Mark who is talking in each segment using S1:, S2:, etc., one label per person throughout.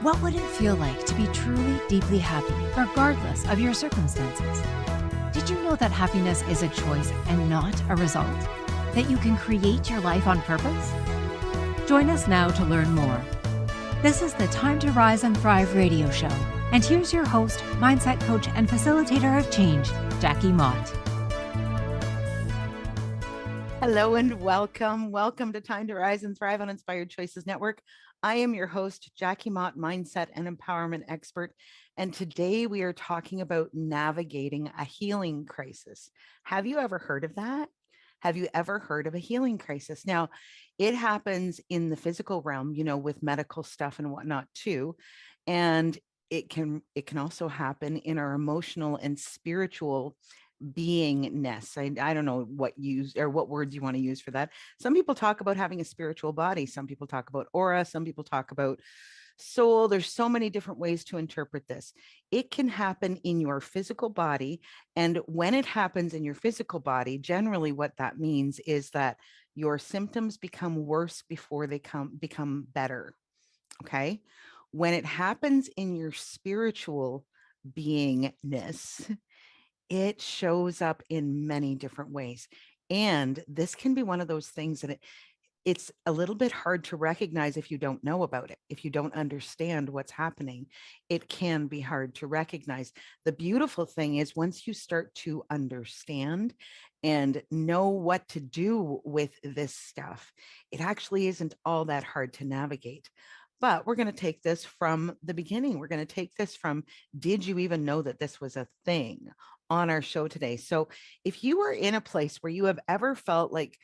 S1: What would it feel like to be truly, deeply happy, regardless of your circumstances? Did you know that happiness is a choice and not a result? That you can create your life on purpose? Join us now to learn more. This is the Time to Rise and Thrive radio show. And here's your host, mindset coach, and facilitator of change, Jackie Mott.
S2: Hello and welcome. Welcome to Time to Rise and Thrive on Inspired Choices Network. I am your host, Jackie Mott, mindset and empowerment expert. And today we are talking about navigating a healing crisis. Have you ever heard of that? Have you ever heard of a healing crisis? Now, it happens in the physical realm, with medical stuff and whatnot too. And it can also happen in our emotional and spiritual beingness. I don't know what words you want to use for that. Some people talk about having a spiritual body. Some people talk about aura. Some people talk about soul. There's so many different ways to interpret this. It can happen in your physical body. And when it happens in your physical body, generally what that means is that your symptoms become worse before they become better. Okay. When it happens in your spiritual beingness, it shows up in many different ways. And this can be one of those things that it's a little bit hard to recognize if you don't know about it. If you don't understand what's happening, it can be hard to recognize. The beautiful thing is once you start to understand and know what to do with this stuff, it actually isn't all that hard to navigate. But we're going to take this from the beginning. We're going to take this from, did you even know that this was a thing, on our show today? So if you are in a place where you have ever felt like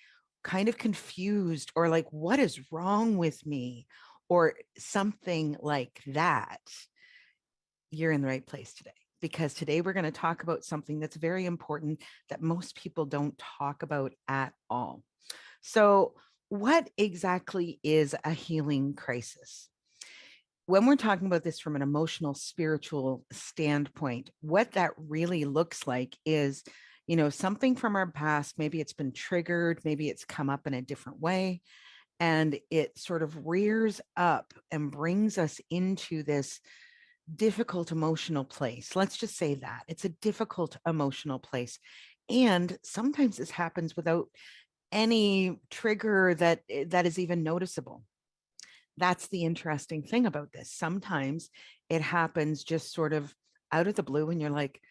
S2: kind of confused or like, what is wrong with me or something like that, you're in the right place today. Because today we're going to talk about something that's very important that most people don't talk about at all. So what exactly is a healing crisis? When we're talking about this from an emotional, spiritual standpoint, what that really looks like is, something from our past. Maybe it's been triggered, maybe it's come up in a different way, and it sort of rears up and brings us into this difficult emotional place. Let's just say that it's a difficult emotional place. And sometimes this happens without any trigger that is even noticeable. That's the interesting thing about this. Sometimes it happens just sort of out of the blue and you're like,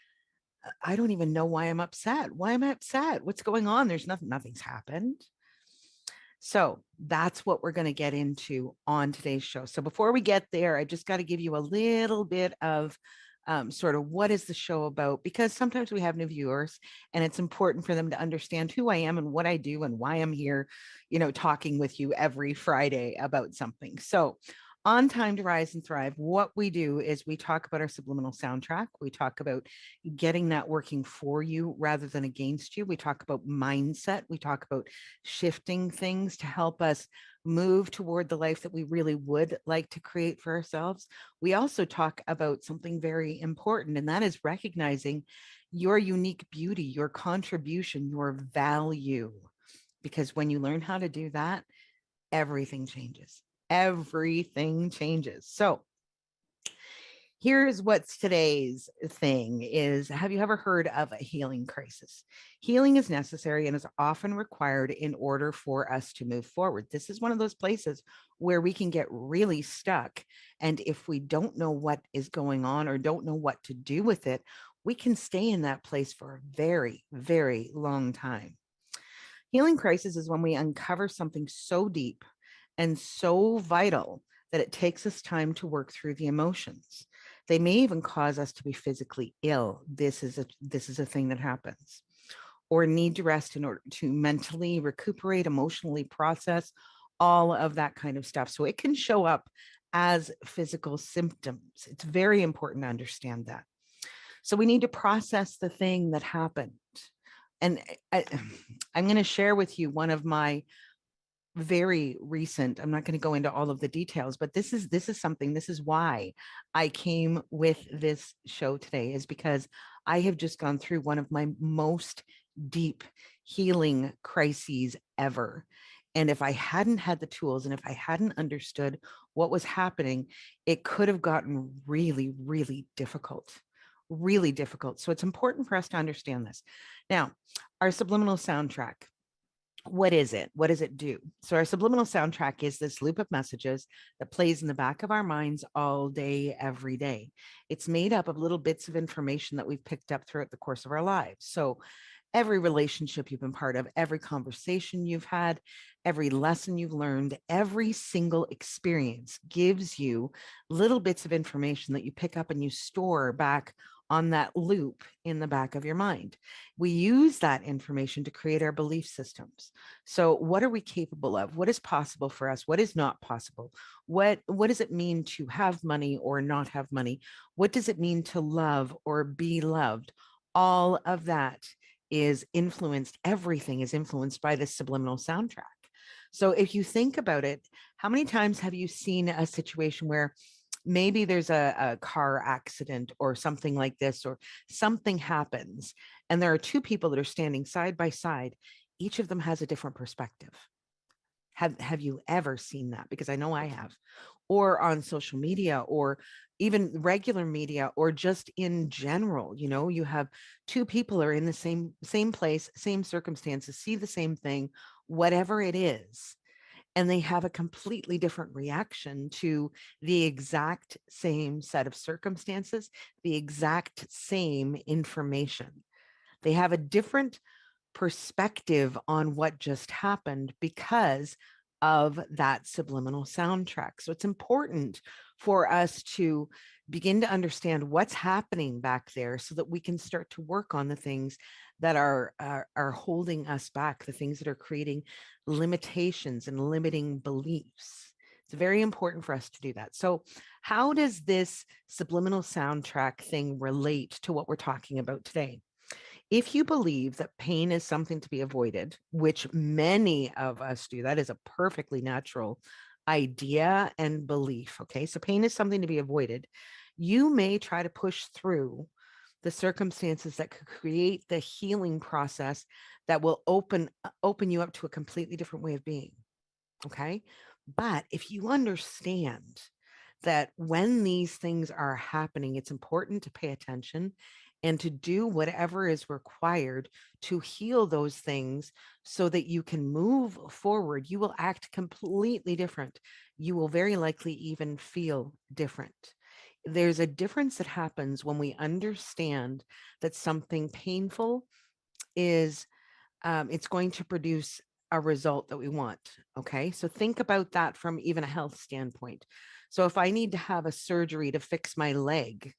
S2: I don't even know why I'm upset. Why am I upset? What's going on? There's nothing's happened. So that's what we're going to get into on today's show. So before we get there, I just got to give you a little bit of sort of what is the show about, because sometimes we have new viewers and it's important for them to understand who I am and what I do and why I'm here, talking with you every Friday about something. So on Time to Rise and Thrive, what we do is we talk about our subliminal soundtrack. We talk about getting that working for you rather than against you. We talk about mindset. We talk about shifting things to help us move toward the life that we really would like to create for ourselves. We also talk about something very important, and that is recognizing your unique beauty, your contribution, your value. Because when you learn how to do that, everything changes. Everything changes. So here's what's today's thing is, have you ever heard of a healing crisis? Healing is necessary and is often required in order for us to move forward. This is one of those places where we can get really stuck. And if we don't know what is going on or don't know what to do with it, we can stay in that place for a very, very long time. Healing crisis is when we uncover something so deep and so vital that it takes us time to work through the emotions. They may even cause us to be physically ill. This is a thing that happens. Or need to rest in order to mentally recuperate, emotionally process, all of that kind of stuff. So it can show up as physical symptoms. It's very important to understand that. So we need to process the thing that happened. And I'm going to share with you one of my very recent, I'm not going to go into all of the details, but this is why I came with this show today, is because I have just gone through one of my most deep healing crises ever. And if I hadn't had the tools and if I hadn't understood what was happening, it could have gotten really, really difficult, really difficult. So it's important for us to understand this. Now, our subliminal soundtrack, what is it? What does it do? So our subliminal soundtrack is this loop of messages that plays in the back of our minds all day, every day. It's made up of little bits of information that we've picked up throughout the course of our lives. So every relationship you've been part of, every conversation you've had, every lesson you've learned, every single experience gives you little bits of information that you pick up and you store back on that loop in the back of your mind. We use that information to create our belief systems. So what are we capable of? What is possible for us? What is not possible? What does it mean to have money or not have money? What does it mean to love or be loved? All of that is influenced, everything is influenced by this subliminal soundtrack. So if you think about it, how many times have you seen a situation where maybe there's a car accident or something like this, or something happens, and there are two people that are standing side by side, each of them has a different perspective? Have you ever seen that? Because I know I have. Or on social media, or even regular media, or just in general, you have two people are in the same place, same circumstances, see the same thing, whatever it is, and they have a completely different reaction to the exact same set of circumstances, the exact same information. They have a different perspective on what just happened because of that subliminal soundtrack. So it's important for us to begin to understand what's happening back there so that we can start to work on the things that are holding us back, the things that are creating limitations and limiting beliefs. It's very important for us to do that. So how does this subliminal soundtrack thing relate to what we're talking about today? If you believe that pain is something to be avoided, which many of us do, that is a perfectly natural idea and belief. Okay. So pain is something to be avoided. You may try to push through the circumstances that could create the healing process that will open you up to a completely different way of being. Okay. But if you understand that when these things are happening, it's important to pay attention and to do whatever is required to heal those things so that you can move forward, you will act completely different. You will very likely even feel different. There's a difference that happens when we understand that something painful is it's going to produce a result that we want. Okay. So think about that from even a health standpoint. So if I need to have a surgery to fix my leg,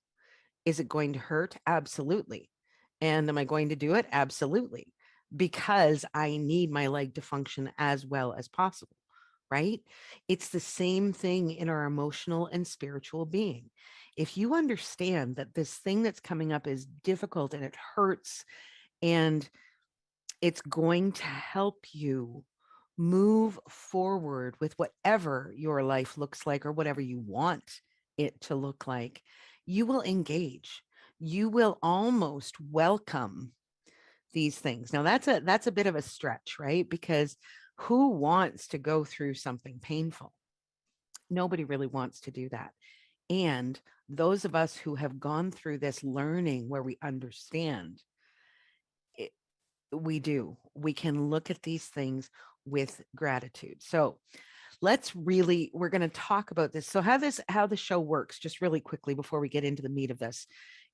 S2: is it going to hurt? Absolutely. And am I going to do it? Absolutely. Because I need my leg to function as well as possible, right? It's the same thing in our emotional and spiritual being. If you understand that this thing that's coming up is difficult and it hurts, and it's going to help you move forward with whatever your life looks like or whatever you want it to look like, you will engage. You will almost welcome these things. Now that's a bit of a stretch, right? Because who wants to go through something painful? Nobody really wants to do that. And those of us who have gone through this learning where we understand it, we can look at these things with gratitude. So we're going to talk about this. So how the show works, just really quickly before we get into the meat of this,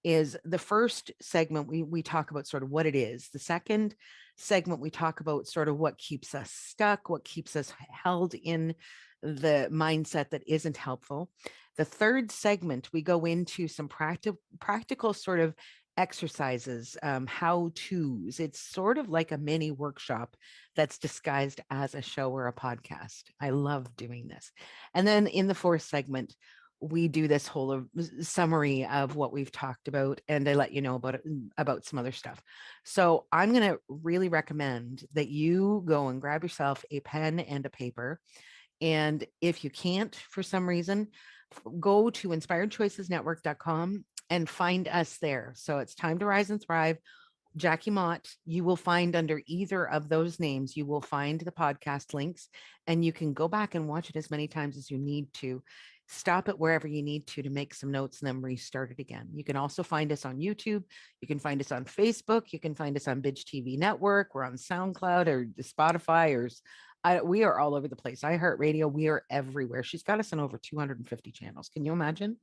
S2: is the first segment we talk about sort of what it is. The second segment we talk about sort of what keeps us stuck, what keeps us held in the mindset that isn't helpful. The third segment we go into some practical sort of exercises, how to's. It's sort of like a mini workshop that's disguised as a show or a podcast. I love doing this. And then in the fourth segment, we do this whole summary of what we've talked about, and I let you know about some other stuff. So I'm going to really recommend that you go and grab yourself a pen and a paper. And if you can't, for some reason, go to inspiredchoicesnetwork.com and find us there. So it's Time to Rise and Thrive Jackie Mott, you will find under either of those names, you will find the podcast links, and you can go back and watch it as many times as you need to. Stop it wherever you need to make some notes and then restart it again. You can also find us on YouTube. You can find us on Facebook. You can find us on Bidge TV Network. We're on SoundCloud or Spotify or we are all over the place. iHeartRadio, we are everywhere. She's got us on over 250 channels. Can you imagine?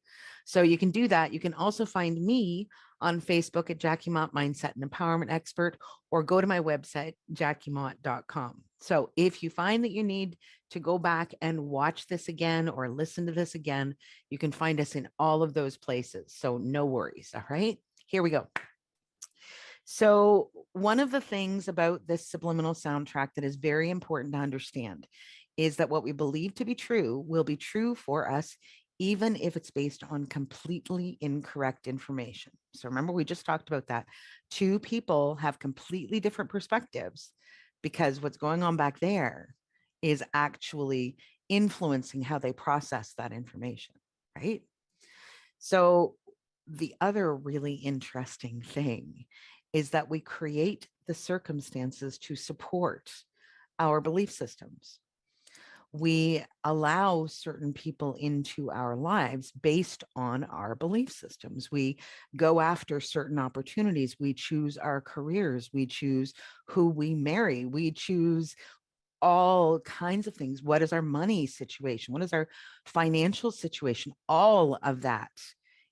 S2: So you can do that. You can also find me on Facebook at Jackie Mott Mindset and Empowerment Expert, or go to my website, jackiemott.com. So if you find that you need to go back and watch this again or listen to this again, you can find us in all of those places. So no worries. All right, here we go. So one of the things about this subliminal soundtrack that is very important to understand is that what we believe to be true will be true for us, even if it's based on completely incorrect information. So remember, we just talked about that. Two people have completely different perspectives because what's going on back there is actually influencing how they process that information, right? So the other really interesting thing is that we create the circumstances to support our belief systems. We allow certain people into our lives based on our belief systems. We go after certain opportunities. We choose our careers. We choose who we marry. We choose all kinds of things. What is our money situation? What is our financial situation? All of that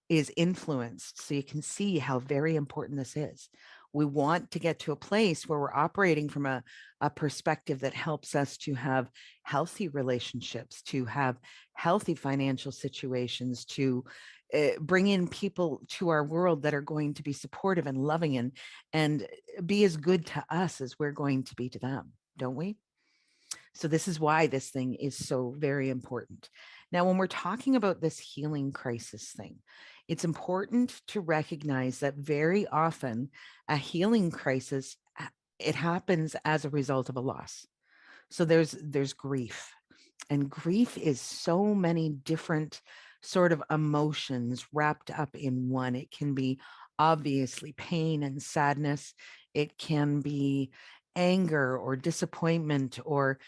S2: is influenced. So you can see how very important this is. We want to get to a place where we're operating from a perspective that helps us to have healthy relationships, to have healthy financial situations, to bring in people to our world that are going to be supportive and loving and be as good to us as we're going to be to them, don't we? So this is why this thing is so very important. Now, when we're talking about this healing crisis thing, it's important to recognize that very often a healing crisis, it happens as a result of a loss. So there's grief, and grief is so many different sort of emotions wrapped up in one. It can be obviously pain and sadness. It can be anger or disappointment, or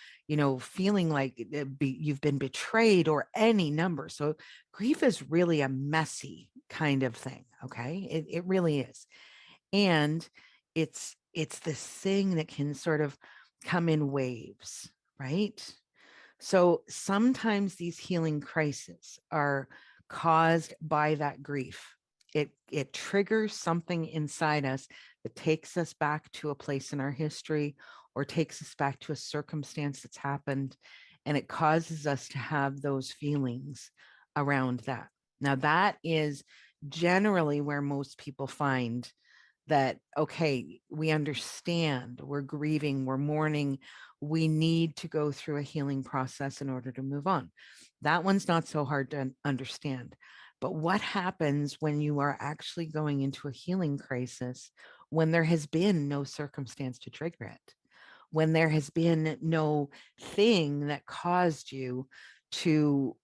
S2: feeling like you've been betrayed, or any number. So grief is really a messy kind of thing. Okay, it really is. And it's this thing that can sort of come in waves, right? So sometimes these healing crises are caused by that grief. It triggers something inside us that takes us back to a place in our history, or takes us back to a circumstance that's happened, and it causes us to have those feelings around that. Now, that is generally where most people find that, okay, we understand, we're grieving, we're mourning, we need to go through a healing process in order to move on. That one's not so hard to understand. But what happens when you are actually going into a healing crisis when there has been no circumstance to trigger it? When there has been no thing that caused you to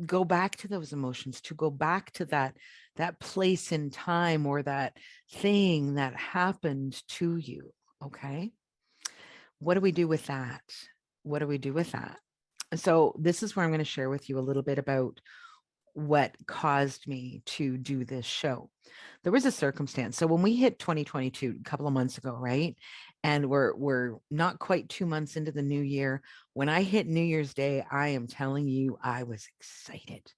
S2: go back to those emotions, to go back to that place in time, or that thing that happened to you. Okay, what do we do with that? What do we do with that? So this is where I'm going to share with you a little bit about what caused me to do this show. There was a circumstance. So when we hit 2022 a couple of months ago, right? And we're not quite 2 months into the new year. When I hit New Year's Day, I am telling you, I was excited.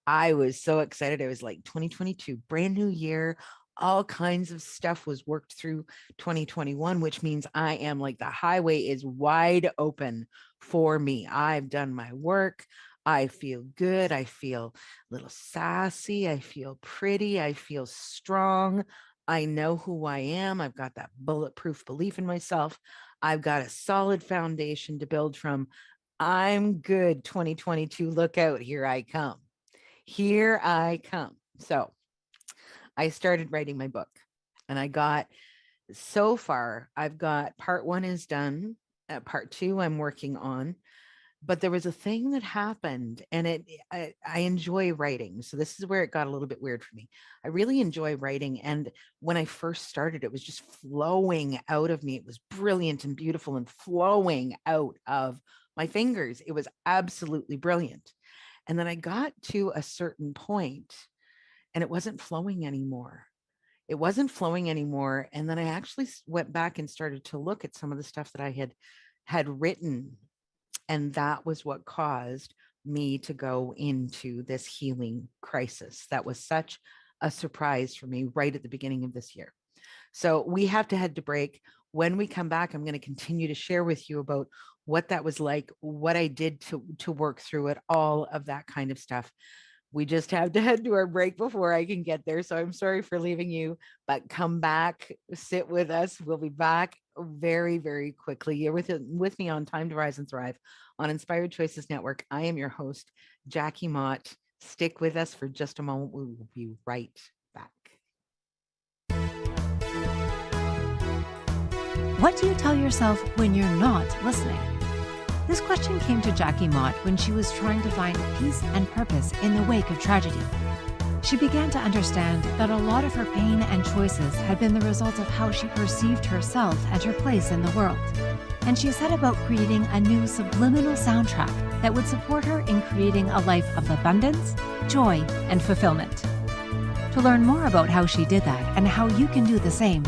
S2: I was so excited. I was like, 2022, brand new year. All kinds of stuff was worked through 2021, which means I am like, the highway is wide open for me. I've done my work. I feel good. I feel a little sassy. I feel pretty. I feel strong. I know who I am. I've got that bulletproof belief in myself. I've got a solid foundation to build from. I'm good. 2022, look out. Here I come. Here I come. So I started writing my book, and so far, I've got part 1 is done. Part 2, I'm working on. But there was a thing that happened, and I enjoy writing. So this is where it got a little bit weird for me. I really enjoy writing. And when I first started, it was just flowing out of me. It was brilliant and beautiful and flowing out of my fingers. It was absolutely brilliant. And then I got to a certain point and it wasn't flowing anymore. It wasn't flowing anymore. And then I actually went back and started to look at some of the stuff that I had written, and that was what caused me to go into this healing crisis. That was such a surprise for me right at the beginning of this year. So we have to head to break. When we come back, I'm going to continue to share with you about what that was like, what I did to work through it, all of that kind of stuff. We just have to head to our break before I can get there. So I'm sorry for leaving you, but come back, sit with us. We'll be back very, very quickly. You're with me on Time to Rise and Thrive on Inspired Choices Network. I am your host, Jackie Mott. Stick with us for just a moment. We will be right back.
S1: What do you tell yourself when you're not listening? This question came to Jackie Mott when she was trying to find peace and purpose in the wake of tragedy. She began to understand that a lot of her pain and choices had been the result of how she perceived herself and her place in the world. And she set about creating a new subliminal soundtrack that would support her in creating a life of abundance, joy, and fulfillment. To learn more about how she did that and how you can do the same,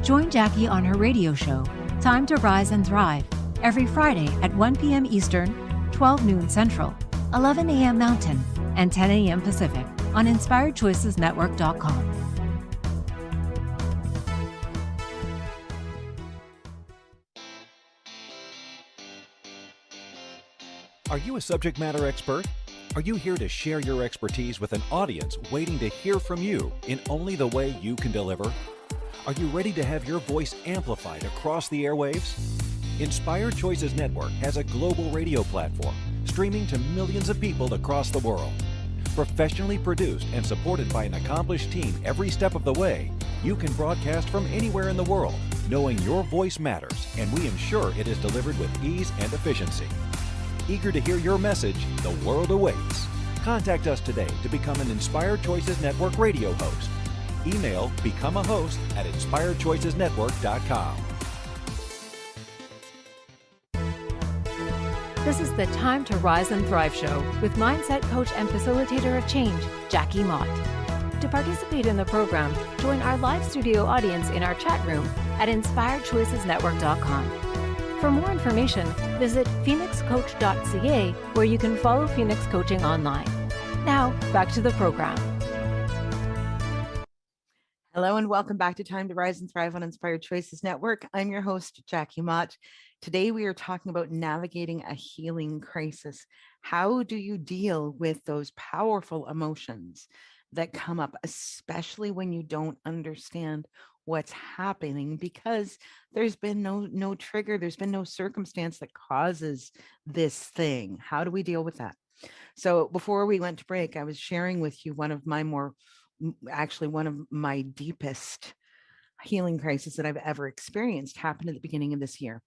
S1: join Jackie on her radio show, Time to Rise and Thrive, every Friday at 1 p.m. Eastern, 12 noon Central, 11 a.m. Mountain, and 10 a.m. Pacific on InspiredChoicesNetwork.com.
S3: Are you a subject matter expert? Are you here to share your expertise with an audience waiting to hear from you in only the way you can deliver? Are you ready to have your voice amplified across the airwaves? Inspired Choices Network has a global radio platform streaming to millions of people across the world. Professionally produced and supported by an accomplished team every step of the way, you can broadcast from anywhere in the world, knowing your voice matters, and we ensure it is delivered with ease and efficiency. Eager to hear your message, the world awaits. Contact us today to become an Inspired Choices Network radio host. Email become a host at inspiredchoicesnetwork.com.
S1: This is the Time to Rise and Thrive show with mindset coach and facilitator of change, Jackie Mott. To participate in the program, join our live studio audience in our chat room at inspiredchoicesnetwork.com. For more information, visit phoenixcoach.ca, where you can follow Phoenix Coaching online. Now, back to the program.
S2: Hello and welcome back to Time to Rise and Thrive on Inspired Choices Network. I'm your host, Jackie Mott. Today we are talking about navigating a healing crisis. How do you deal with those powerful emotions that come up, especially when you don't understand what's happening, because there's been no trigger, there's been no circumstance that causes this thing. How do we deal with that? So before we went to break, I was sharing with you one of my deepest healing crises that I've ever experienced happened at the beginning of this year.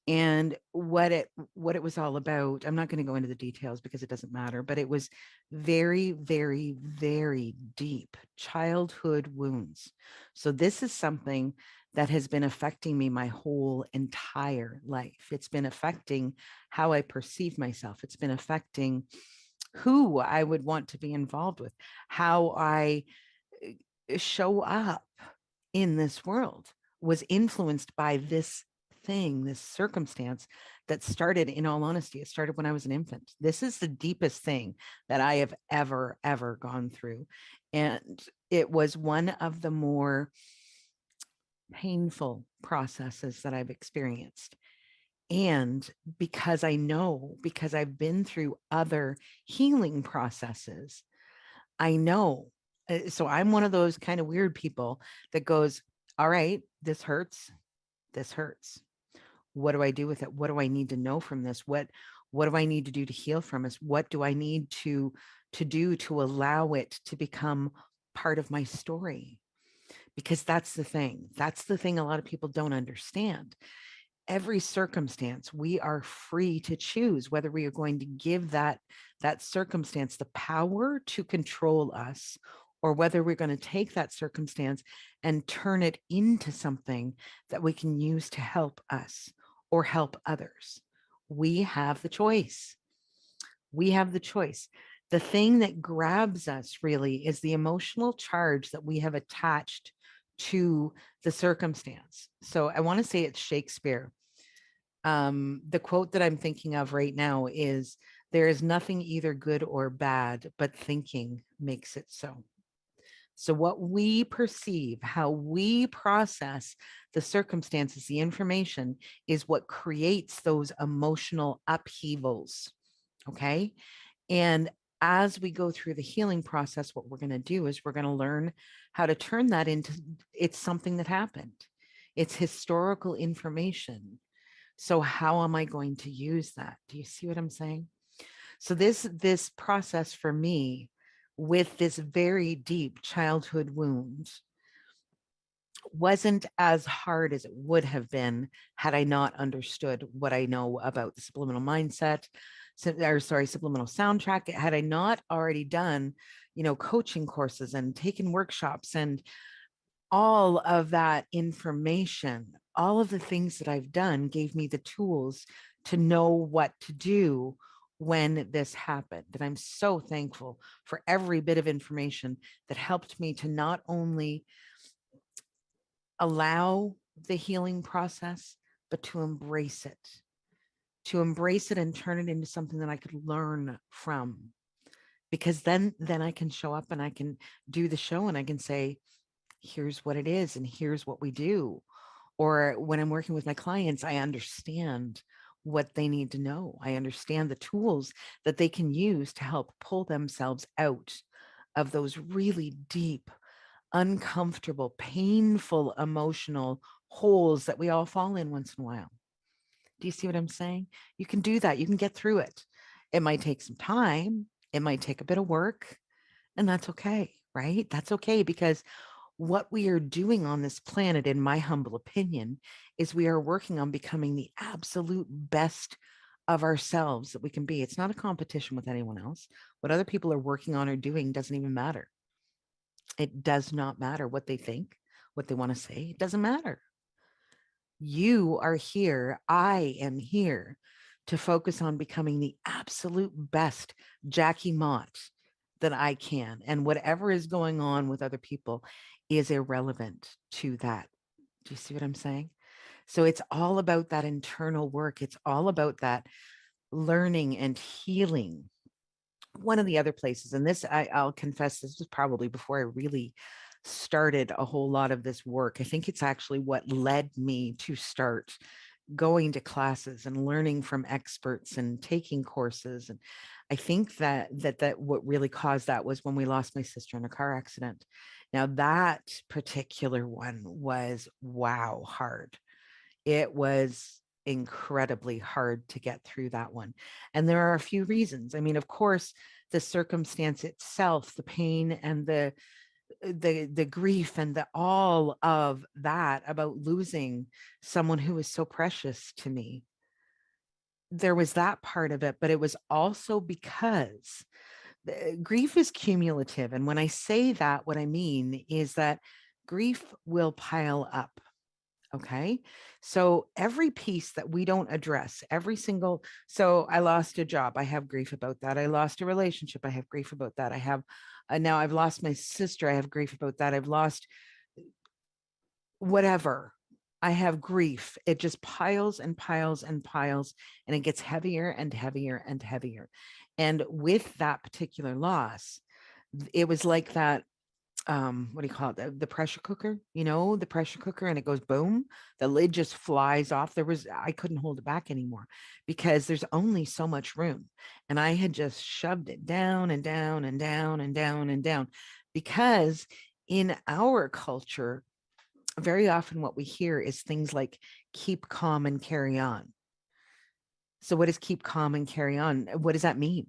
S2: And what it was all about, I'm not going to go into the details because it doesn't matter, but it was very, very, very deep childhood wounds. So this is something that has been affecting me my whole entire life. It's been affecting how I perceive myself. It's been affecting who I would want to be involved with, how I show up in this world was influenced by this thing, this circumstance that started, in all honesty, it started when I was an infant. This is the deepest thing that I have ever gone through. And it was one of the more painful processes that I've experienced. And because I've been through other healing processes, I know. So I'm one of those kind of weird people that goes, all right, this hurts. This hurts. What do I do with it? What do I need to know from this? What do I need to do to heal from this? What do I need to do to allow it to become part of my story? Because that's the thing. That's the thing a lot of people don't understand. every circumstance, we are free to choose whether we are going to give that circumstance the power to control us, or whether we're going to take that circumstance and turn it into something that we can use to help us or help others. We have the choice. We have the choice. The thing that grabs us really is the emotional charge that we have attached to the circumstance. So I want to say it's Shakespeare. The quote that I'm thinking of right now is, there is nothing either good or bad, but thinking makes it so. So what we perceive, how we process the circumstances, the information, is what creates those emotional upheavals. Okay. And as we go through the healing process, what we're going to do is we're going to learn how to turn that into, it's something that happened. It's historical information. So how am I going to use that? Do you see what I'm saying? So this process for me, with this very deep childhood wound, wasn't as hard as it would have been had I not understood what I know about the subliminal mindset, subliminal soundtrack. Had I not already done, coaching courses and taken workshops and all of that information, all of the things that I've done gave me the tools to know what to do when this happened. And I'm so thankful for every bit of information that helped me to not only allow the healing process, but to embrace it and turn it into something that I could learn from. Because then I can show up and I can do the show and I can say, here's what it is and here's what we do. Or when I'm working with my clients, I understand what they need to know. I understand the tools that they can use to help pull themselves out of those really deep, uncomfortable, painful, emotional holes that we all fall in once in a while. Do you see what I'm saying? You can do that. You can get through it. It might take some time. It might take a bit of work, and that's okay, right? That's okay, because what we are doing on this planet, in my humble opinion, is we are working on becoming the absolute best of ourselves that we can be. It's not a competition with anyone else. What other people are working on or doing doesn't even matter. It does not matter what they think, what they want to say. It doesn't matter. You are here. I am here to focus on becoming the absolute best Jackie Mott that I can. And whatever is going on with other people is irrelevant to that. Do you see what I'm saying? So it's all about that internal work. It's all about that learning and healing. One of the other places, and this, I'll confess, this was probably before I really started a whole lot of this work. I think it's actually what led me to start going to classes and learning from experts and taking courses. And I think that what really caused that was when we lost my sister in a car accident. Now that particular one was, wow, hard. It was incredibly hard to get through that one. And there are a few reasons. I mean, of course, the circumstance itself, the pain and the grief and the all of that about losing someone who was so precious to me. There was that part of it, but it was also because grief is cumulative. And when I say that, what I mean is that grief will pile up. Okay. So every piece that we don't address, so I lost a job. I have grief about that. I lost a relationship. I have grief about that. I have, now I've lost my sister. I have grief about that. I've lost whatever. I have grief. It just piles and piles and piles, and it gets heavier and heavier and heavier. And with that particular loss, it was like that, what do you call it? The pressure cooker, the pressure cooker, and it goes boom, the lid just flies off. I couldn't hold it back anymore because there's only so much room. And I had just shoved it down and down and down and down and down, because in our culture, very often what we hear is things like keep calm and carry on. So what does keep calm and carry on? What does that mean?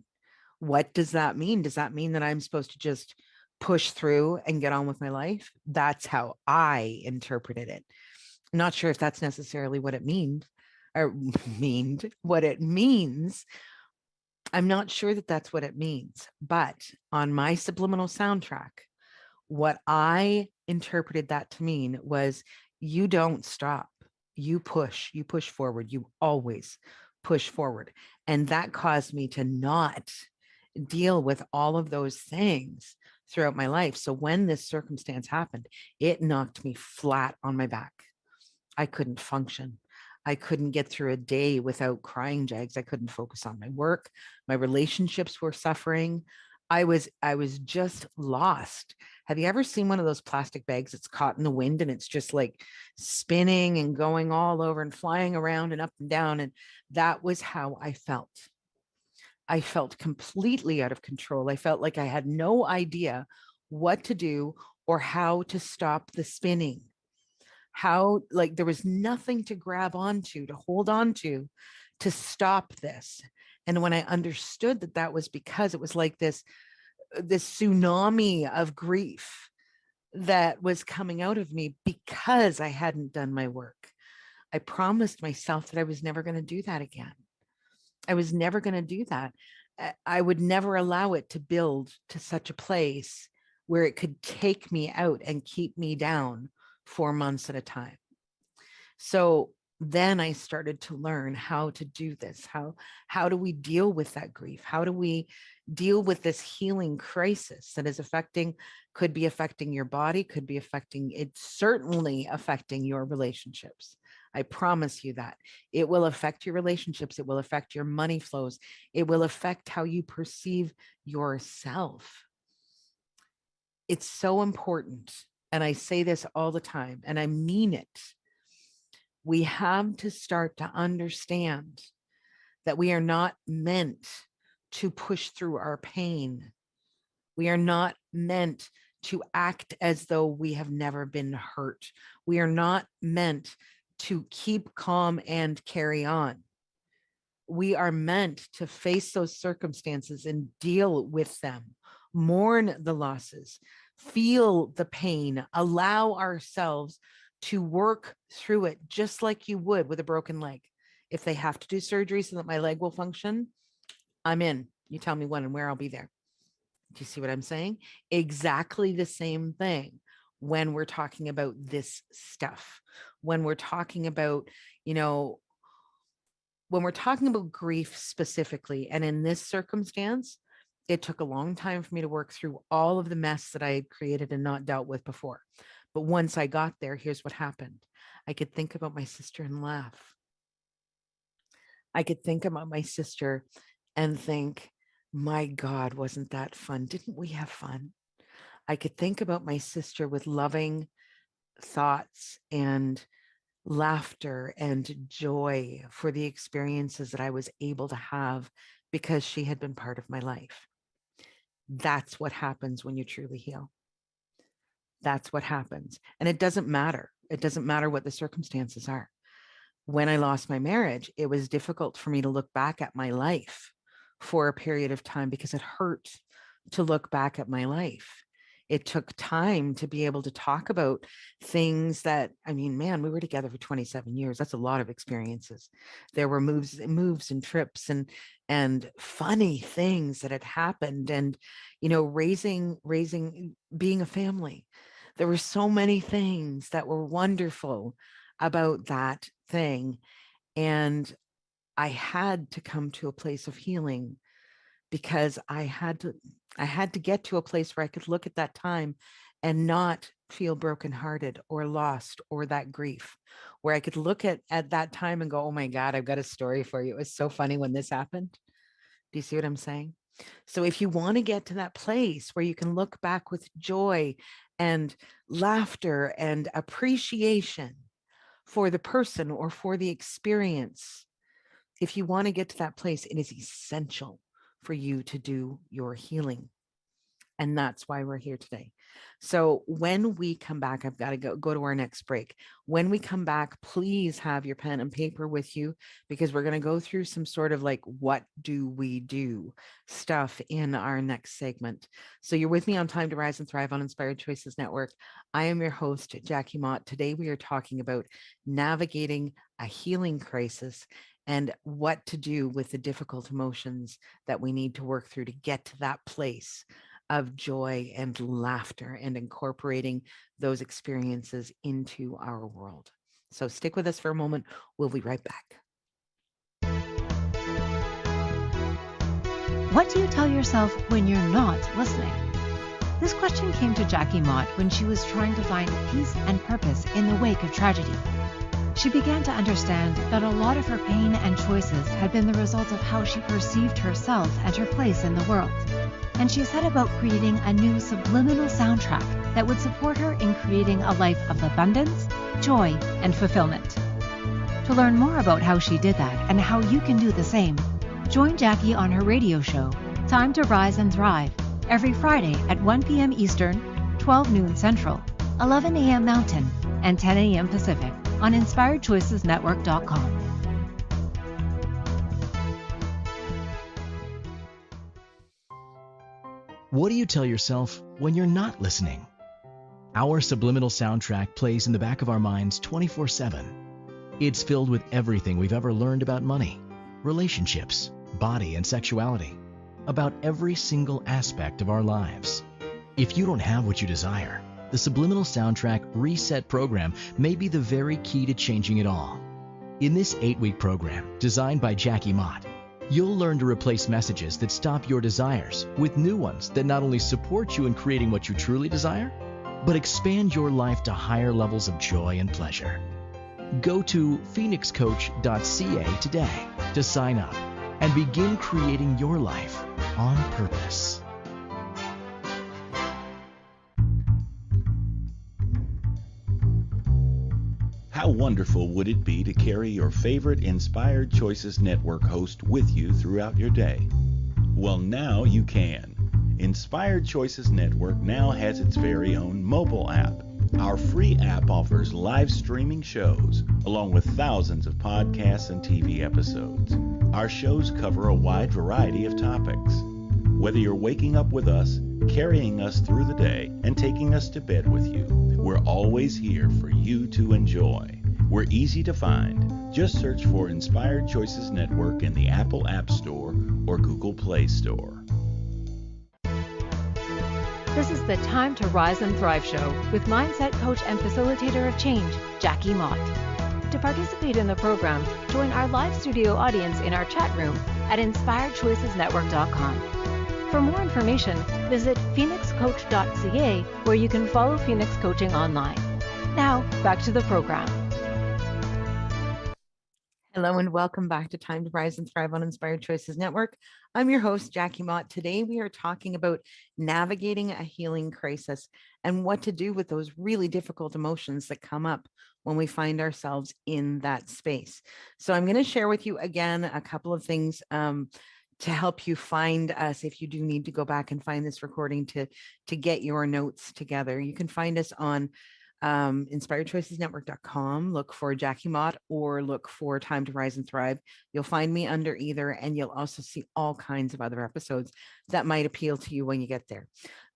S2: What does that mean? Does that mean that I'm supposed to just push through and get on with my life? That's how I interpreted it. I'm not sure if that's necessarily what it means, or meaned, what it means. I'm not sure that that's what it means, but on my subliminal soundtrack, what I interpreted that to mean was you don't stop. You push forward. You always push forward. And that caused me to not deal with all of those things throughout my life. So when this circumstance happened, it knocked me flat on my back. I couldn't function. I couldn't get through a day without crying, Jags. I couldn't focus on my work. My relationships were suffering. I was just lost. Have you ever seen one of those plastic bags that's caught in the wind and it's just like spinning and going all over and flying around and up and down? And that was how I felt. I felt completely out of control. I felt like I had no idea what to do or how to stop the spinning. How, like, there was nothing to grab onto, to hold on to stop this. And when I understood that that was because it was like this tsunami of grief that was coming out of me because I hadn't done my work, I promised myself that I was never going to do that again. I was never going to do that. I would never allow it to build to such a place where it could take me out and keep me down 4 months at a time. So then I started to learn how to do this. How do we deal with that grief? How do we deal with this healing crisis that is could be affecting your body, could be affecting, it's certainly affecting your relationships. I promise you that it will affect your relationships. It will affect your money flows. It will affect how you perceive yourself. It's so important. And I say this all the time, and I mean it. We have to start to understand that we are not meant to push through our pain. We are not meant to act as though we have never been hurt. We are not meant to keep calm and carry on. We are meant to face those circumstances and deal with them, mourn the losses, feel the pain, allow ourselves to work through it just like you would with a broken leg. If they have to do surgery so that my leg will function, I'm in. You tell me when and where, I'll be there. Do you see what I'm saying? Exactly the same thing when we're talking about this stuff. When we're talking about, when we're talking about grief specifically, and in this circumstance, it took a long time for me to work through all of the mess that I had created and not dealt with before. But once I got there, here's what happened. I could think about my sister and laugh. I could think about my sister and think, my God, wasn't that fun? Didn't we have fun? I could think about my sister with loving thoughts and laughter and joy for the experiences that I was able to have because she had been part of my life. That's what happens when you truly heal. That's what happens. And it doesn't matter. It doesn't matter what the circumstances are. When I lost my marriage, it was difficult for me to look back at my life for a period of time because it hurt to look back at my life. It took time to be able to talk about things that, I mean, man, we were together for 27 years. That's a lot of experiences. There were moves and trips and funny things that had happened, and, raising, being a family. There were so many things that were wonderful about that thing. And I had to come to a place of healing because I had to get to a place where I could look at that time and not feel brokenhearted or lost or that grief, where I could look at that time and go, oh my God, I've got a story for you. It was so funny when this happened. Do you see what I'm saying? So if you want to get to that place where you can look back with joy and laughter and appreciation for the person or for the experience, if you want to get to that place, it is essential for you to do your healing. And that's why we're here today. So when we come back, I've got to go to our next break. When we come back, please have your pen and paper with you, because we're going to go through some sort of like, what do we do stuff in our next segment. So you're with me on Time to Rise and Thrive on Inspired Choices Network. I am your host, Jackie Mott. Today we are talking about navigating a healing crisis and what to do with the difficult emotions that we need to work through to get to that place of joy and laughter and incorporating those experiences into our world. So stick with us for a moment. We'll be right back.
S1: What do you tell yourself when you're not listening? This question came to Jackie Mott when she was trying to find peace and purpose in the wake of tragedy. She began to understand that a lot of her pain and choices had been the result of how she perceived herself and her place in the world. And she set about creating a new subliminal soundtrack that would support her in creating a life of abundance, joy, and fulfillment. To learn more about how she did that and how you can do the same, join Jackie on her radio show, Time to Rise and Thrive, every Friday at 1 p.m. Eastern, 12 noon Central, 11 a.m. Mountain, and 10 a.m. Pacific on InspiredChoicesNetwork.com.
S4: What do you tell yourself when you're not listening? Our subliminal soundtrack plays in the back of our minds 24/7. It's filled with everything we've ever learned about money, relationships, body, and sexuality, about every single aspect of our lives. If you don't have what you desire, the Subliminal Soundtrack Reset program may be the very key to changing it all. In this 8-week program, designed by Jackie Mott, you'll learn to replace messages that stop your desires with new ones that not only support you in creating what you truly desire, but expand your life to higher levels of joy and pleasure. Go to phoenixcoach.ca today to sign up and begin creating your life on purpose.
S5: How wonderful would it be to carry your favorite Inspired Choices Network host with you throughout your day? Well, now you can. Inspired Choices Network now has its very own mobile app. Our free app offers live streaming shows, along with thousands of podcasts and TV episodes. Our shows cover a wide variety of topics. Whether you're waking up with us, carrying us through the day, and taking us to bed with you, we're always here for you to enjoy. We're easy to find. Just search for Inspired Choices Network in the Apple App Store or Google Play Store.
S1: This is the Time to Rise and Thrive show with mindset coach and facilitator of change, Jackie Mott. To participate in the program, join our live studio audience in our chat room at InspiredChoicesNetwork.com. For more information, visit phoenixcoach.ca, where you can follow Phoenix Coaching online. Now, back to the program.
S2: Hello and welcome back to Time to Rise and Thrive on Inspired Choices Network. I'm your host, Jackie Mott. Today we are talking about navigating a healing crisis and what to do with those really difficult emotions that come up when we find ourselves in that space. So I'm going to share with you again a couple of things to help you find us if you do need to go back and find this recording to get your notes together. You can find us on InspiredChoicesNetwork.com. Look for Jackie Mott or look for Time to Rise and Thrive. You'll find me under either, and you'll also see all kinds of other episodes that might appeal to you when you get there.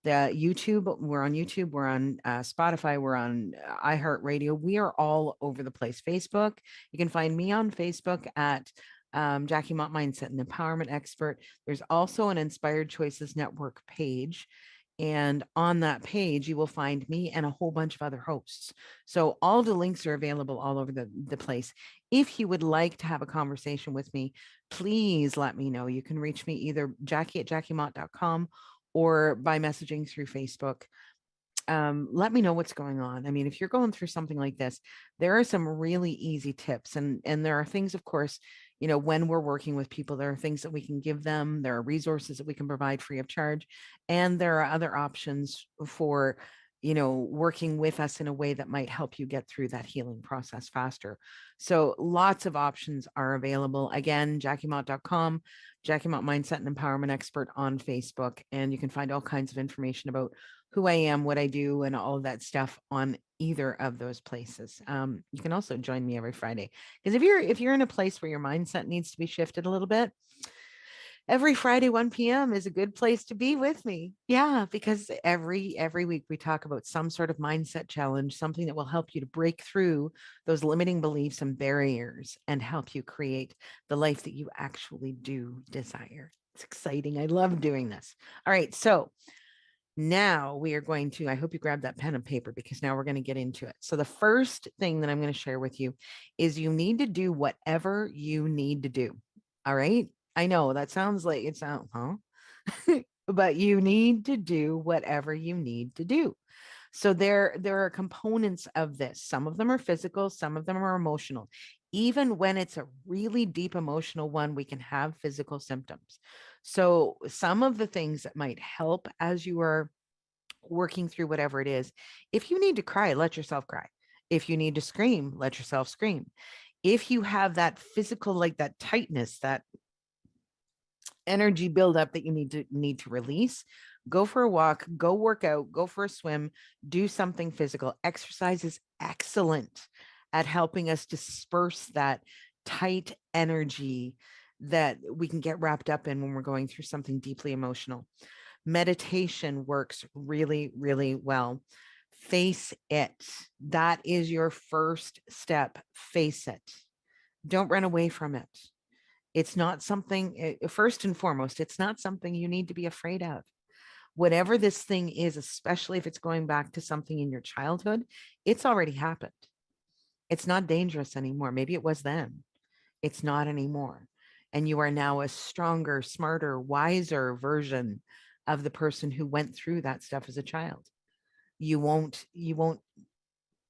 S2: The YouTube, we're on YouTube, we're on Spotify, we're on iHeartRadio. We are all over the place. Facebook, you can find me on Facebook at Jackie Mott Mindset and Empowerment Expert. There's also an Inspired Choices Network page. And on that page, you will find me and a whole bunch of other hosts. So all the links are available all over the place. If you would like to have a conversation with me, please let me know. You can reach me either Jackie@JackieMott.com or by messaging through Facebook. Let me know what's going on. I mean, if you're going through something like this, there are some really easy tips. And there are things, of course, you know, when we're working with people, there are things that we can give them. There are resources that we can provide free of charge. And there are other options for, you know, working with us in a way that might help you get through that healing process faster. So lots of options are available. Again, JackieMott.com, Jackie Mott Mindset and Empowerment Expert on Facebook. And you can find all kinds of information about who I am, what I do, and all of that stuff on either of those places. You can also join me every Friday, because if you're in a place where your mindset needs to be shifted a little bit, every Friday, 1 p.m. is a good place to be with me. Yeah, because every week we talk about some sort of mindset challenge, something that will help you to break through those limiting beliefs and barriers and help you create the life that you actually do desire. It's exciting. I love doing this. All right, so now we are going to, I hope you grabbed that pen and paper because now we're going to get into it. So the first thing that I'm going to share with you is you need to do whatever you need to do. All right. I know that sounds like it sounds, huh? But you need to do whatever you need to do. So there are components of this. Some of them are physical, some of them are emotional. Even when it's a really deep emotional one, we can have physical symptoms. So some of the things that might help as you are working through whatever it is, if you need to cry, let yourself cry. If you need to scream, let yourself scream. If you have that physical, like that tightness, that energy buildup that you need to release, go for a walk, go work out, go for a swim, do something physical. Exercise is excellent at helping us disperse that tight energy that we can get wrapped up in when we're going through something deeply emotional. Meditation works really, really well. Face it. That is your first step. Face it. Don't run away from it. It's not something, first and foremost, it's not something you need to be afraid of. Whatever this thing is, especially if it's going back to something in your childhood, it's already happened. It's not dangerous anymore. Maybe it was then. It's not anymore. And you are now a stronger, smarter, wiser version of the person who went through that stuff as a child. You won't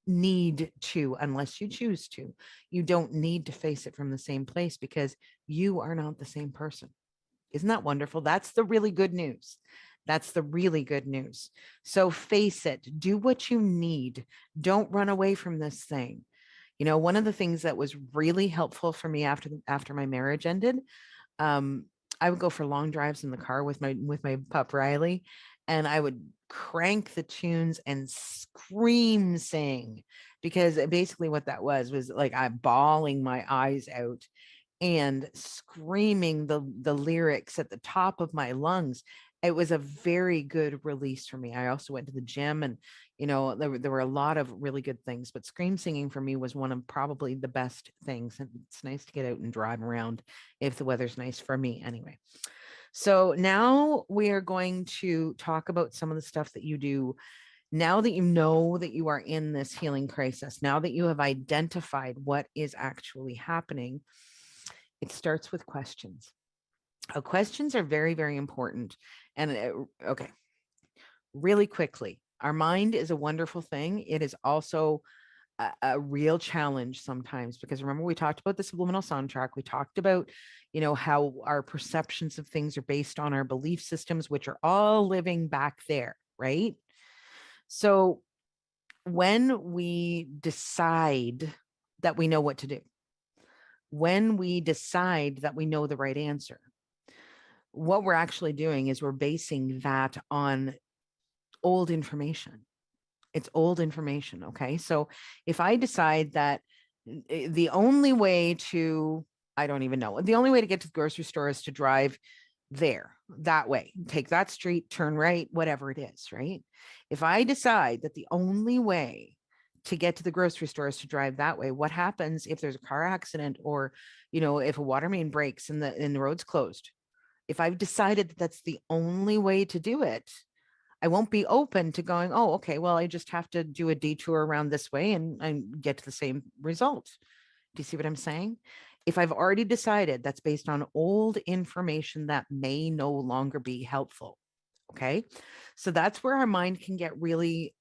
S2: need to unless you choose to. You don't need to face it from the same place because you are not the same person. Isn't that wonderful? That's the really good news. That's the really good news. So face it, do what you need. Don't run away from this thing. You know, one of the things that was really helpful for me after my marriage ended, um, I would go for long drives in the car with my pup Riley, and I would crank the tunes and scream sing, because basically what that was like I'm bawling my eyes out and screaming the lyrics at the top of my lungs. It was a very good release for me. I also went to the gym, and there were a lot of really good things, but scream singing for me was one of probably the best things. And it's nice to get out and drive around if the weather's nice, for me anyway. So now we are going to talk about some of the stuff that you do now that you know that you are in this healing crisis. Now that you have identified what is actually happening, it starts with questions. Questions are very, very important. And okay, really quickly, our mind is a wonderful thing. It is also a real challenge sometimes, because remember, we talked about the subliminal soundtrack. We talked about, how our perceptions of things are based on our belief systems, which are all living back there, right? So when we decide that we know what to do, when we decide that we know the right answer, what we're actually doing is we're basing that on old information. It's old information. Okay. So if I decide that the only way to, I don't even know, the only way to get to the grocery store is to drive there, that way, take that street, turn right, whatever it is, right? If I decide that the only way to get to the grocery store is to drive that way, what happens if there's a car accident, or, if a water main breaks and the road's closed? If I've decided that that's the only way to do it, I won't be open to going, oh, okay, well, I just have to do a detour around this way and get to the same result. Do you see what I'm saying? If I've already decided, that's based on old information that may no longer be helpful. Okay. So that's where our mind can get really,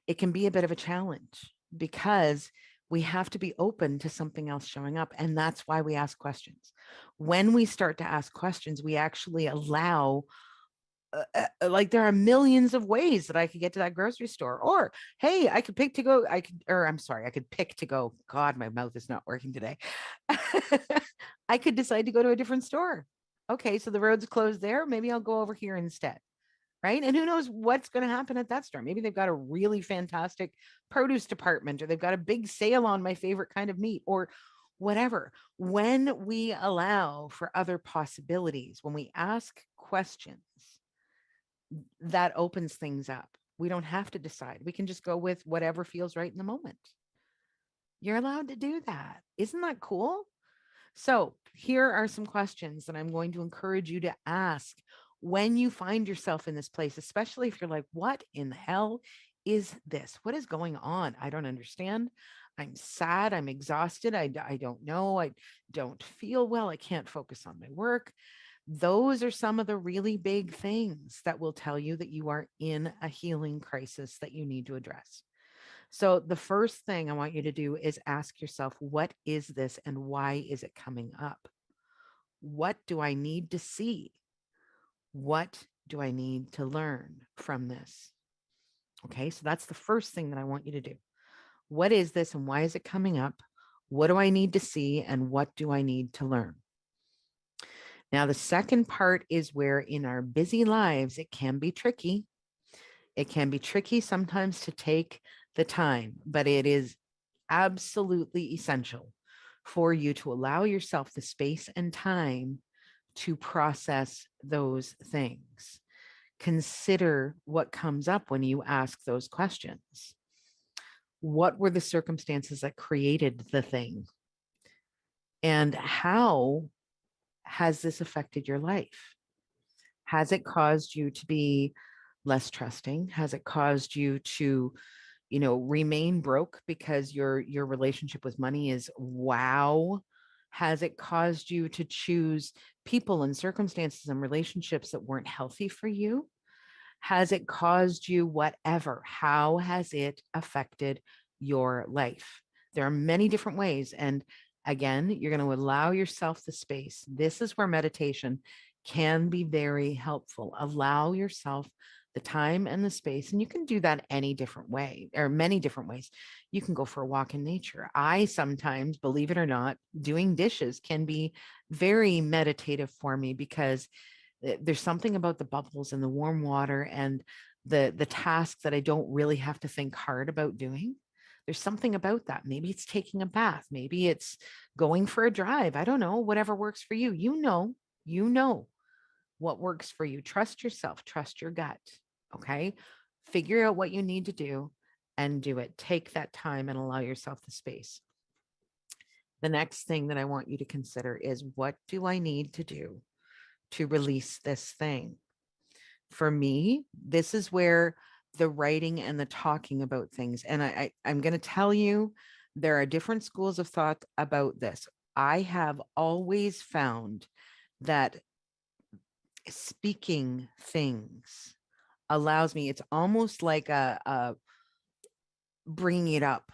S2: it can be a bit of a challenge, because we have to be open to something else showing up. And that's why we ask questions. When we start to ask questions, we actually allow, like, there are millions of ways that I could get to that grocery store. Or, hey, I could pick to go. I could pick to go. God, my mouth is not working today. I could decide to go to a different store. Okay, so the road's closed there. Maybe I'll go over here instead. Right. And who knows what's going to happen at that store? Maybe they've got a really fantastic produce department, or they've got a big sale on my favorite kind of meat, or whatever. When we allow for other possibilities, when we ask questions, that opens things up. We don't have to decide. We can just go with whatever feels right in the moment. You're allowed to do that. Isn't that cool? So, here are some questions that I'm going to encourage you to ask when you find yourself in this place, especially if you're like, what in the hell is this? What is going on? I don't understand. I'm sad. I'm exhausted. I don't know. I don't feel well. I can't focus on my work. Those are some of the really big things that will tell you that you are in a healing crisis that you need to address. So, the first thing I want you to do is ask yourself, what is this and why is it coming up? What do I need to see? What do I need to learn from this? Okay, so that's the first thing that I want you to do. What is this and why is it coming up? What do I need to see and what do I need to learn? Now, the second part is where in our busy lives, it can be tricky. It can be tricky sometimes to take the time, but it is absolutely essential for you to allow yourself the space and time to process those things. Consider what comes up when you ask those questions. What were the circumstances that created the thing? And how has this affected your life? Has it caused you to be less trusting? Has it caused you to, remain broke because your relationship with money is wow? Has it caused you to choose people and circumstances and relationships that weren't healthy for you? Has it caused you whatever? How has it affected your life? There are many different ways. And again, you're going to allow yourself the space. This is where meditation can be very helpful. Allow yourself the time and the space. And you can do that any different way or many different ways. You can go for a walk in nature. I sometimes, believe it or not, doing dishes can be very meditative for me because there's something about the bubbles and the warm water and the task that I don't really have to think hard about doing. There's something about that. Maybe it's taking a bath. Maybe it's going for a drive. I don't know, whatever works for you. You know what works for you. Trust yourself, trust your gut. Okay. Figure out what you need to do and do it. Take that time and allow yourself the space. The next thing that I want you to consider is, what do I need to do to release this thing? For me, this is where the writing and the talking about things, and I'm going to tell you, there are different schools of thought about this. I have always found that speaking things allows me, it's almost like a bringing it up.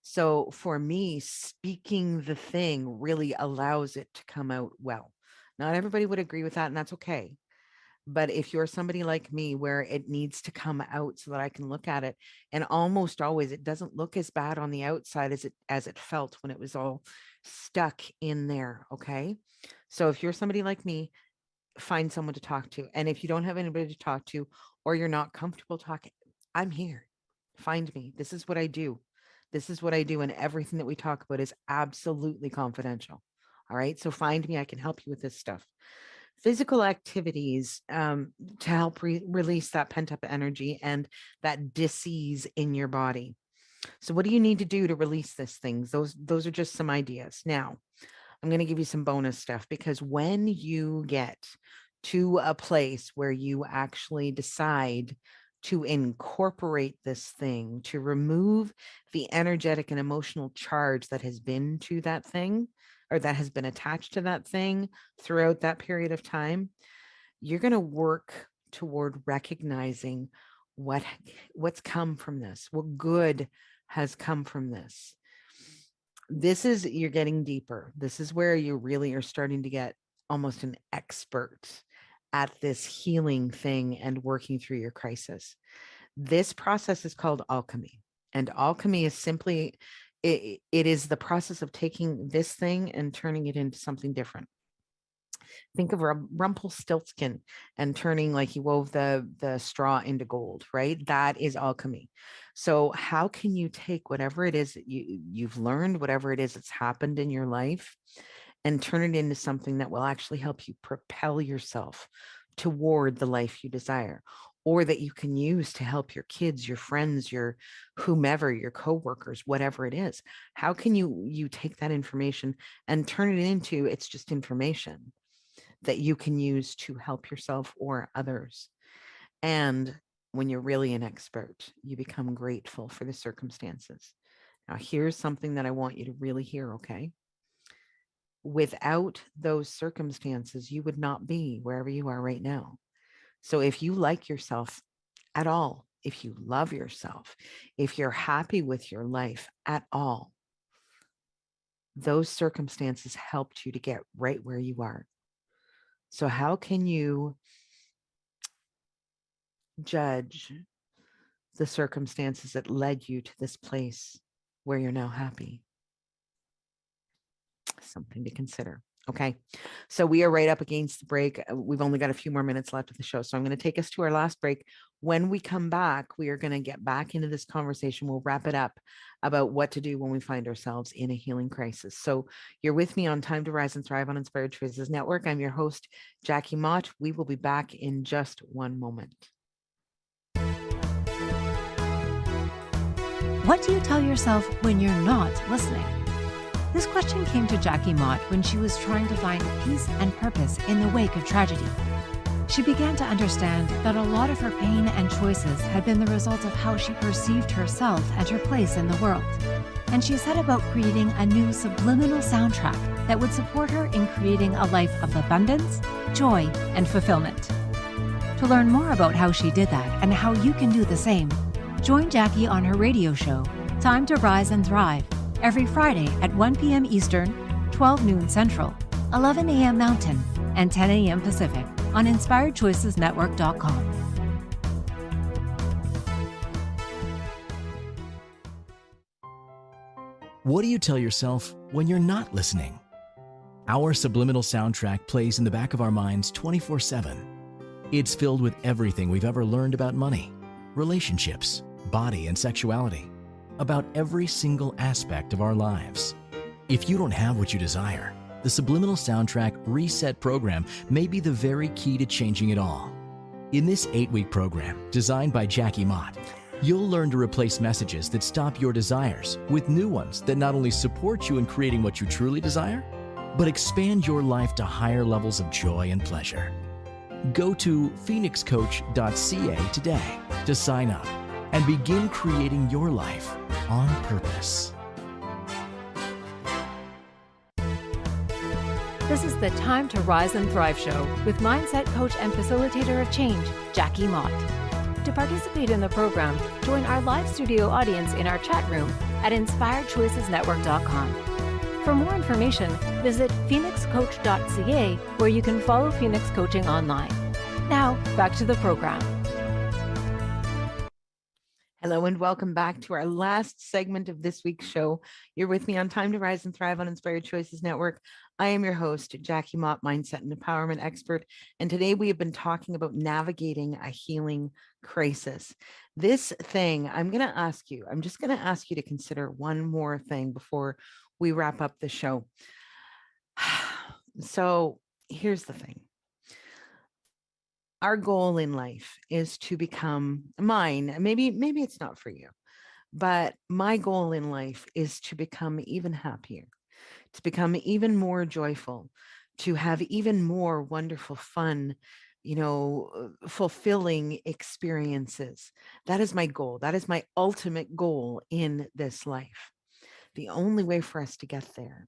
S2: So for me, speaking the thing really allows it to come out well. Not everybody would agree with that, and that's okay. But if you're somebody like me where it needs to come out so that I can look at it, and almost always it doesn't look as bad on the outside as it felt when it was all stuck in there. Okay. So if you're somebody like me, find someone to talk to. And if you don't have anybody to talk to, or you're not comfortable talking, I'm here. Find me. This is what I do. This is what I do. And everything that we talk about is absolutely confidential. All right. So find me. I can help you with this stuff. Physical activities to help release that pent up energy and that dis-ease in your body. So what do you need to do to release this thing? Those are just some ideas. Now, I'm going to give you some bonus stuff, because when you get to a place where you actually decide to incorporate this thing, to remove the energetic and emotional charge that has been to that thing, or that has been attached to that thing throughout that period of time, you're going to work toward recognizing what's come from this, what good has come from this. You're getting deeper. This is where you really are starting to get almost an expert at this healing thing and working through your crisis. This process is called alchemy. And alchemy is simply, it is the process of taking this thing and turning it into something different. Think of Rumpelstiltskin and turning, like he wove the straw into gold, right? That is alchemy. So how can you take whatever it is that you've learned, whatever it is that's happened in your life, and turn it into something that will actually help you propel yourself toward the life you desire, or that you can use to help your kids, your friends, your whomever, your coworkers, whatever it is? How can you take that information and turn it into, it's just information that you can use to help yourself or others? And when you're really an expert, you become grateful for the circumstances. Now, here's something that I want you to really hear, okay? Without those circumstances, you would not be wherever you are right now. So if you like yourself at all, if you love yourself, if you're happy with your life at all, those circumstances helped you to get right where you are. So how can you judge the circumstances that led you to this place where you're now happy? Something to consider. Okay. So we are right up against the break. We've only got a few more minutes left of the show. So I'm going to take us to our last break. When we come back, we are going to get back into this conversation. We'll wrap it up about what to do when we find ourselves in a healing crisis. So you're with me on Time to Rise and Thrive on Inspired Choices Network. I'm your host, Jackie Mott. We will be back in just one moment.
S1: What do you tell yourself when you're not listening? This question came to Jackie Mott when she was trying to find peace and purpose in the wake of tragedy. She began to understand that a lot of her pain and choices had been the result of how she perceived herself and her place in the world. And she set about creating a new subliminal soundtrack that would support her in creating a life of abundance, joy, and fulfillment. To learn more about how she did that and how you can do the same, join Jackie on her radio show, Time to Rise and Thrive, every Friday at 1 p.m. Eastern, 12 noon Central, 11 a.m. Mountain, and 10 a.m. Pacific on InspiredChoicesNetwork.com.
S4: What do you tell yourself when you're not listening? Our subliminal soundtrack plays in the back of our minds 24/7. It's filled with everything we've ever learned about money, relationships, body, and sexuality, about every single aspect of our lives. If you don't have what you desire, the Subliminal Soundtrack Reset program may be the very key to changing it all. In this 8-week program, designed by Jackie Mott, you'll learn to replace messages that stop your desires with new ones that not only support you in creating what you truly desire, but expand your life to higher levels of joy and pleasure. Go to phoenixcoach.ca today to sign up and begin creating your life on purpose.
S1: This is the Time to Rise and Thrive show with mindset coach and facilitator of change, Jackie Mott. To participate in the program, join our live studio audience in our chat room at InspiredChoicesNetwork.com. For more information, visit phoenixcoach.ca, where you can follow Phoenix Coaching online. Now, back to the program.
S2: Hello and welcome back to our last segment of this week's show. You're with me on Time to Rise and Thrive on Inspired Choices Network. I am your host, Jackie Mott, mindset and empowerment expert. And today we have been talking about navigating a healing crisis. This thing, I'm just going to ask you to consider one more thing before we wrap up the show. So here's the thing. Our goal in life is to become mine. Maybe it's not for you, but my goal in life is to become even happier, to become even more joyful, to have even more wonderful, fun, fulfilling experiences. That is my goal. That is my ultimate goal in this life. The only way for us to get there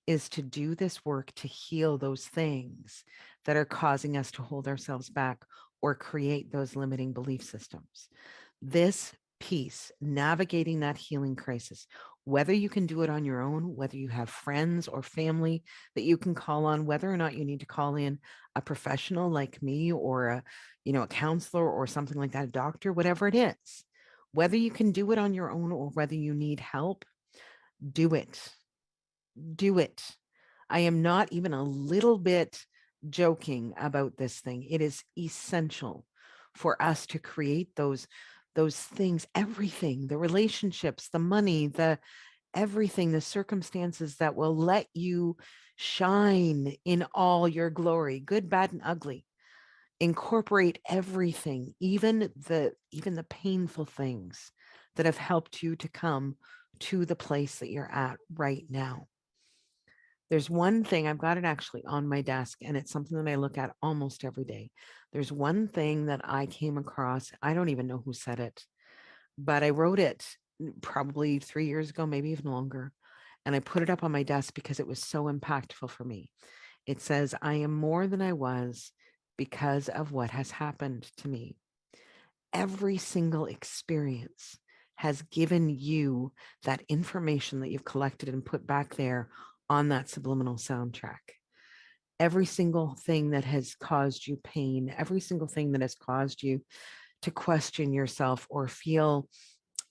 S2: is to do this work to heal those things that are causing us to hold ourselves back or create those limiting belief systems. This piece, navigating that healing crisis, whether you can do it on your own, whether you have friends or family that you can call on, whether or not you need to call in a professional like me or a counselor or something like that, a doctor, whatever it is, whether you can do it on your own or whether you need help, do it. Do it. I am not even a little bit joking about this thing. It is essential for us to create those things, everything, the relationships, the money, the everything, the circumstances that will let you shine in all your glory, good, bad, and ugly. Incorporate everything, even the painful things that have helped you to come to the place that you're at right now. There's one thing, I've got it actually on my desk, and it's something that I look at almost every day. There's one thing that I came across. I don't even know who said it, but I wrote it probably 3 years ago, maybe even longer. And I put it up on my desk because it was so impactful for me. It says, I am more than I was because of what has happened to me. Every single experience has given you that information that you've collected and put back there on that subliminal soundtrack. Every single thing that has caused you pain, every single thing that has caused you to question yourself or feel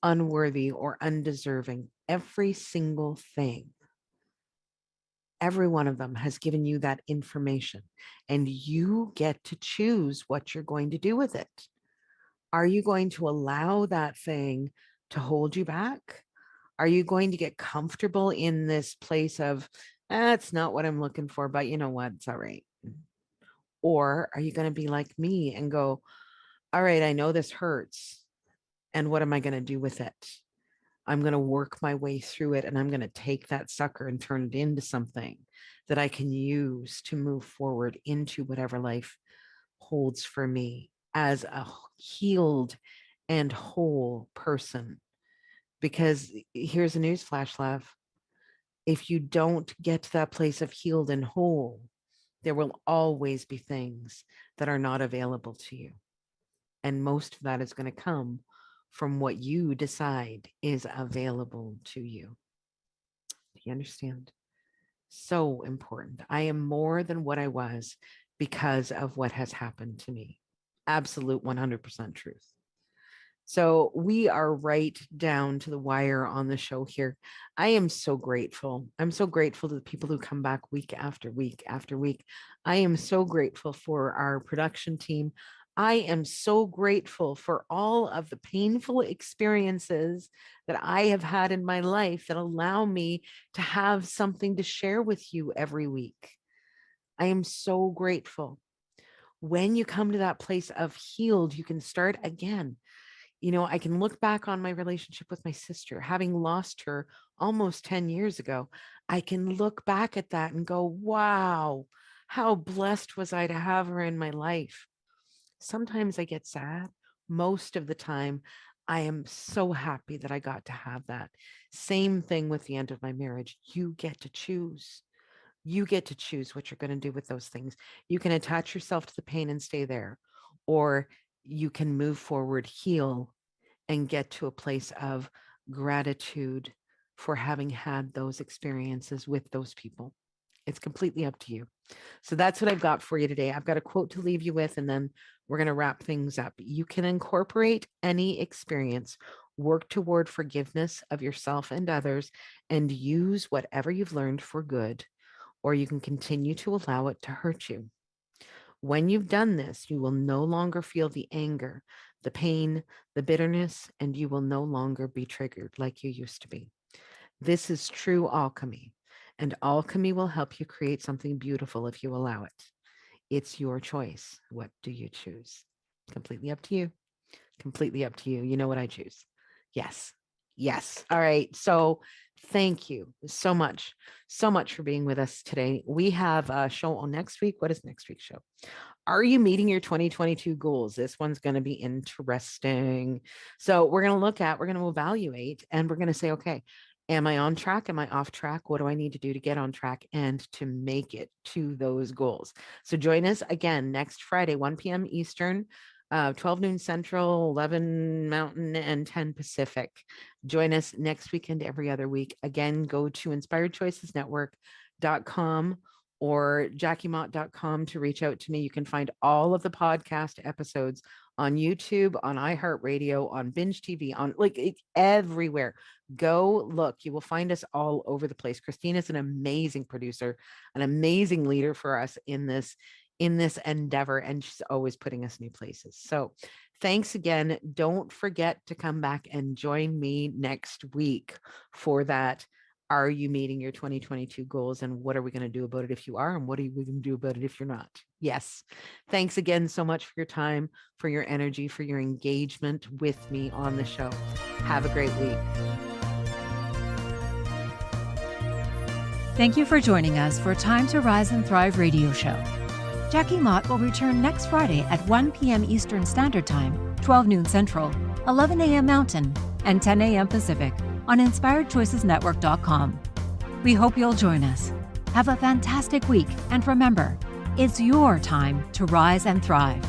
S2: unworthy or undeserving, every single thing, every one of them has given you that information, and you get to choose what you're going to do with it. Are you going to allow that thing to hold you back? Are you going to get comfortable in this place of, that's not what I'm looking for, but you know what? It's all right. Or are you going to be like me and go, all right, I know this hurts. And what am I going to do with it? I'm going to work my way through it, and I'm going to take that sucker and turn it into something that I can use to move forward into whatever life holds for me as a healed and whole person. Because here's a news flash, love. If you don't get to that place of healed and whole, there will always be things that are not available to you. And most of that is going to come from what you decide is available to you. Do you understand? So important. I am more than what I was because of what has happened to me. Absolute 100% truth. So we are right down to the wire on the show here. I am so grateful. I'm so grateful to the people who come back week after week after week. I am so grateful for our production team. I am so grateful for all of the painful experiences that I have had in my life that allow me to have something to share with you every week. I am so grateful. When you come to that place of healed, you can start again. You know, I can look back on my relationship with my sister, having lost her almost 10 years ago. I can look back at that and go, wow, how blessed was I to have her in my life? Sometimes I get sad. Most of the time, I am so happy that I got to have that. Same thing with the end of my marriage. You get to choose. You get to choose what you're going to do with those things. You can attach yourself to the pain and stay there, or you can move forward, heal, and get to a place of gratitude for having had those experiences with those people. It's completely up to you. So that's what I've got for you today. I've got a quote to leave you with, and then we're going to wrap things up. You can incorporate any experience, work toward forgiveness of yourself and others, and use whatever you've learned for good, or you can continue to allow it to hurt you. When you've done this, you will no longer feel the anger, the pain, the bitterness, and you will no longer be triggered like you used to be. This is true alchemy, and alchemy will help you create something beautiful if you allow it. It's your choice. What do you choose? Completely up to you. Completely up to you. You know what I choose. Yes. Yes. All right. So thank you so much for being with us today. We have a show on next week. What is next week's show? Are you meeting your 2022 goals? This one's going to be interesting. So we're going to evaluate, and we're going to say, okay, am I on track? Am I off track? What do I need to do to get on track and to make it to those goals? So join us again next Friday, 1 p.m. Eastern, 12 noon Central, 11 Mountain, and 10 Pacific. Join us next weekend, every other week. Again, go to inspiredchoicesnetwork.com or jackiemott.com to reach out to me. You can find all of the podcast episodes on YouTube, on iHeartRadio, on Binge TV, on everywhere. Go look. You will find us all over the place. Christine is an amazing producer, an amazing leader for us in this in this endeavor, and she's always putting us new places. So thanks again. Don't forget to come back and join me next week for that. Are you meeting your 2022 goals, and what are we going to do about it if you are, and what are we going to do about it if you're not? Yes. Thanks again so much for your time, for your energy, for your engagement with me on the show. Have a great week.
S1: Thank you for joining us for Time to Rise and Thrive radio show. Jackie Mott will return next Friday at 1 p.m. Eastern Standard Time, 12 noon Central, 11 a.m. Mountain, and 10 a.m. Pacific on InspiredChoicesNetwork.com. We hope you'll join us. Have a fantastic week, and remember, it's your time to rise and thrive.